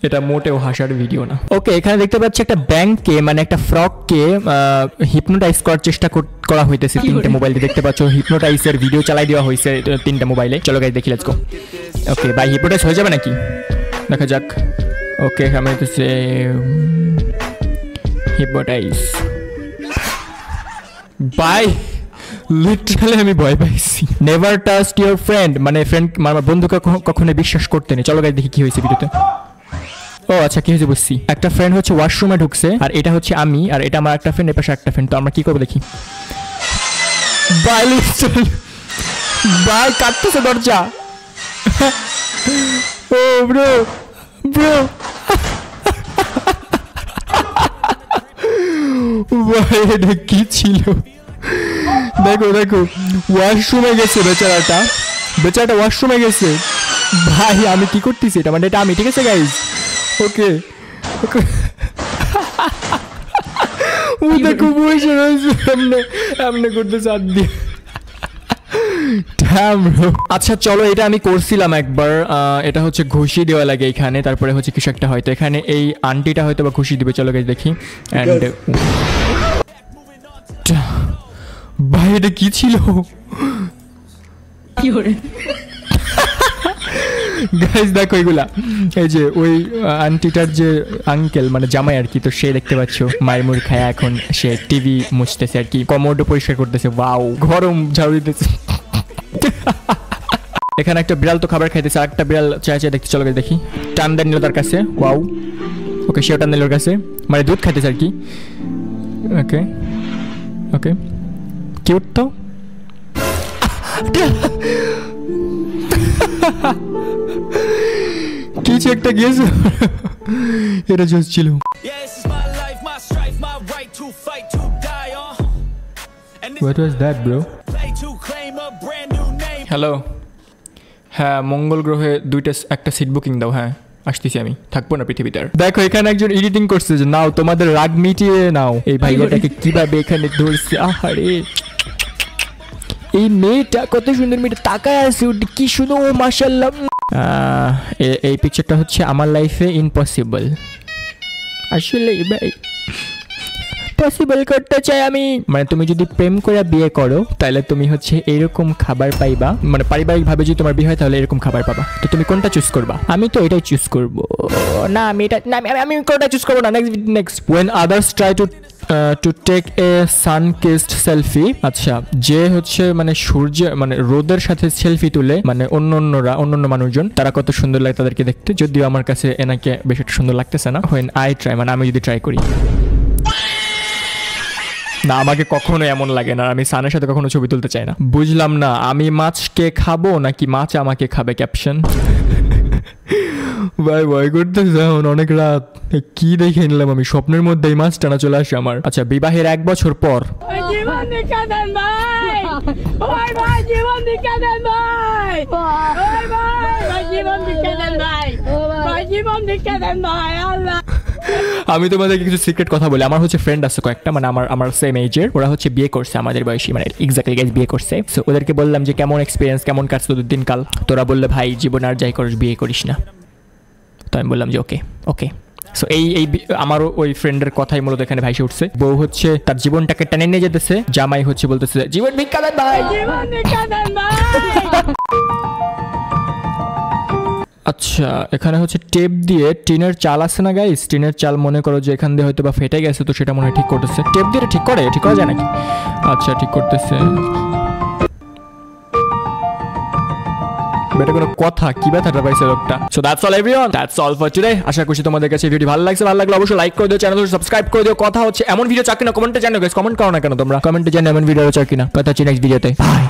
এটা মোটেও হাসার ভিডিও না। ওকে, এখানে দেখতে পাচ্ছি একটা ব্যাংকে মানে একটা ফ্রককে হিপনোটাইজ করার চেষ্টা করা হইতেছে 3টে মোবাইলে। দেখতে পাচ্ছ হিপনোটাইজের ভিডিও চালাই দেওয়া হয়েছে 3টে মোবাইলে। চলো গাইস দেখি, লেটস গো। ওকে ভাই, হিপনোটাইজ হয়ে যাবে নাকি দেখা যাক। ওকে, আমি হইতেছে হিপনোটাইজ। বাই, লিটারালি আমি ভয় পাইছি। নেভার ট্রাস্ট ইউর ফ্রেন্ড, মানে আমার বন্ধুকে কখনো বিশ্বাস করতে নেই। চলো গাইস দেখি কি হয়েছে ভিডিওতে। ও আচ্ছা, কি হয়েছে বুঝছি। একটা ফ্রেন্ড হচ্ছে ওয়াশরুমে ঢুকছে, আর এটা হচ্ছে আমি, আর এটা আমার একটা ফ্রেন্ড, এর পাশে একটা ফ্রেন্ড। তো আমরা কি করবো দেখি। বাই, বাই কাটতেছে দরজা। ও ব্রো ব্রো, ভাই এটা কি ছিল? দেখো দেখো, ওয়াশরুমে গেছে বেচারাটা ওয়াশরুমে গেছে। ভাই আমি কি করতেছি এটা, মানে এটা আমি, ঠিক আছে গাইজ। ওকে ওকে, ও দেখো বসে রয়েছে এমনি করতেছে হাত দিয়ে। আচ্ছা চলো, এটা আমি করছিলাম একবার। এটা হচ্ছে ঘুষি দেওয়া লাগে এখানে, তারপরে হচ্ছে কিছু একটা হয়তো এখানে এই আন্টিটা হয়তো বা ঘুষি দিবে। চলো গাইজ দেখি। অ্যান্ড ভাই এটা কি ছিল? গাইজ দেখো এগুলা, এই যে ওই আন্টিটার যে আঙ্কেল মানে জামাই আর কি, তো সে দেখতে পাচ্ছ মায়ের মুড় খায়, এখন সে টিভি মুছতেছে আর কি, কমোডও পরিষ্কার করতেছে। ওয়াও, ঘরম ঝাড়ু দিতেছে। এখানে একটা বিড়াল তো খাবার খাইতেছে, আর একটা বিড়াল চায় দেখতে। চলো দেখি। টান দেন নিল তার কাছে। ওয়াও, ওকে সেও টান দিল ওর কাছে, মানে দুধ খাইতেছে আর কি। ওকে ওকে, কিউট তো। কিছু একটা গিয়েছে, এটা জোস ছিল। What was that, bro? Hello, হ্যাঁ মঙ্গল গ্রহে একটা সিট বুকিং দাও। হ্যাঁ আসতেছি, আমি থাকবো না পৃথিবীতে। দেখো এখানে একজন এডিটিং করছে যে নাও তোমাদের রাগ মিটিয়ে নাও। এই ভাইয়াটাকে কিভাবে এখানে ধরছে, আহারে এই মেয়েটা কত সুন্দর, মেয়েটা তাকায় আছে কি সুন্দর, ও মাশাআল্লাহ। এই পিকচারটা হচ্ছে আমার লাইফে ইম্পসিবল। আসলে ভাই পসিবল করতে চাই আমি, মানে তুমি যদি প্রেম করে বিয়ে করো তাহলে তুমি হচ্ছে এরকম খাবার পাইবা, মানে পারিবারিক ভাবে যদি তোমার বিয়ে হয় তাহলে এরকম খাবার পাবা। তো তুমি কোনটা চুজ করবা? আমি তো এটাই চুজ করব না, আমি এটা না, আমি কোনটা চুজ করব না। Next when others try to take a sun kissed selfie। আচ্ছা, যে হচ্ছে মানে সূর্য মানে রোদের সাথে সেলফি তুলে, মানে অন্য মানুষজন তারা কত সুন্দর লাগে তাদেরকে দেখতে, যদিও আমার কাছে এনাকে বেশ একটা সুন্দর লাগতেছে না। when I try, মানে আমি যদি ট্রাই করি না, আমাকে কখনো এমন লাগে না, আমি সানের সাথে কখনো ছবি তুলতে চাই না। বুঝলাম না, আমি মাছকে খাবো নাকি মাছ আমাকে খাবে? ক্যাপশন। ভাই ভয় করতেছে, এখন অনেক রাত, কি দেখে নিলাম আমি, স্বপ্নের মধ্যে এই মাছ টানা চলে আসে আমার। আচ্ছা, বিবাহের 1 বছর পর। আমি তোমাদেরকে কিছু সিক্রেট কথা বলি। আমার হচ্ছে ফ্রেন্ড আছে কয়েকটা, মানে আমার সেম এজের, ওরা হচ্ছে বিয়ে করছে আমাদের বয়সী, মানে এক্স্যাক্টলি গাইস বিয়ে করছে। সো ওদেরকে বললাম যে কেমন এক্সপিরিয়েন্স, কেমন কাটছে তোদের দিনকাল। তোরা বললে ভাই জীবন আর যাই করিস বিয়ে করিস না। তো আমি বললাম যে ওকে ওকে। সো এই আমারও ওই ফ্রেন্ডের কথাই মূলত এখানে ভাইসে উঠছে। বউ হচ্ছে তার জীবনটাকে টেনে নিয়ে যেতেছে, জামাই হচ্ছে বলতেছে জীবন ভিক্ষা দেন ভাই, জীবন ভিক্ষা দেন ভাই। আচ্ছা, এখানে হচ্ছে টেপ দিয়ে টিনের চাল আছে না গাইস, টিনের চাল মনে করো যে এখান দিয়ে হয়তো বা ফেটে গেছে, তো সেটা মনে হয় ঠিক করতেছে। টেপ দিয়ে ঠিক করা যায় নাকি? আচ্ছা ঠিক করতেছে। বেটা কোনো কথা, কি ব্যথাটা পাইছে লোকটা। So that's all everyone, that's all for today. আশা করছি তোমাদের কাছে ভিডিও ভালো লাগছে। ভালো লাগলে অবশ্যই লাইক করে দিও, চ্যানেল সাবস্ক্রাইব করে দিও। কথা হচ্ছে এমন ভিডিও চাই কিনা কমেন্টে জানাও গাইস, কমেন্ট করো না কেন তোমরা, কমেন্টে জানাও এমন ভিডিও চাই কিনা। কথা হচ্ছে নেক্সট ভিডিওতে। বাই।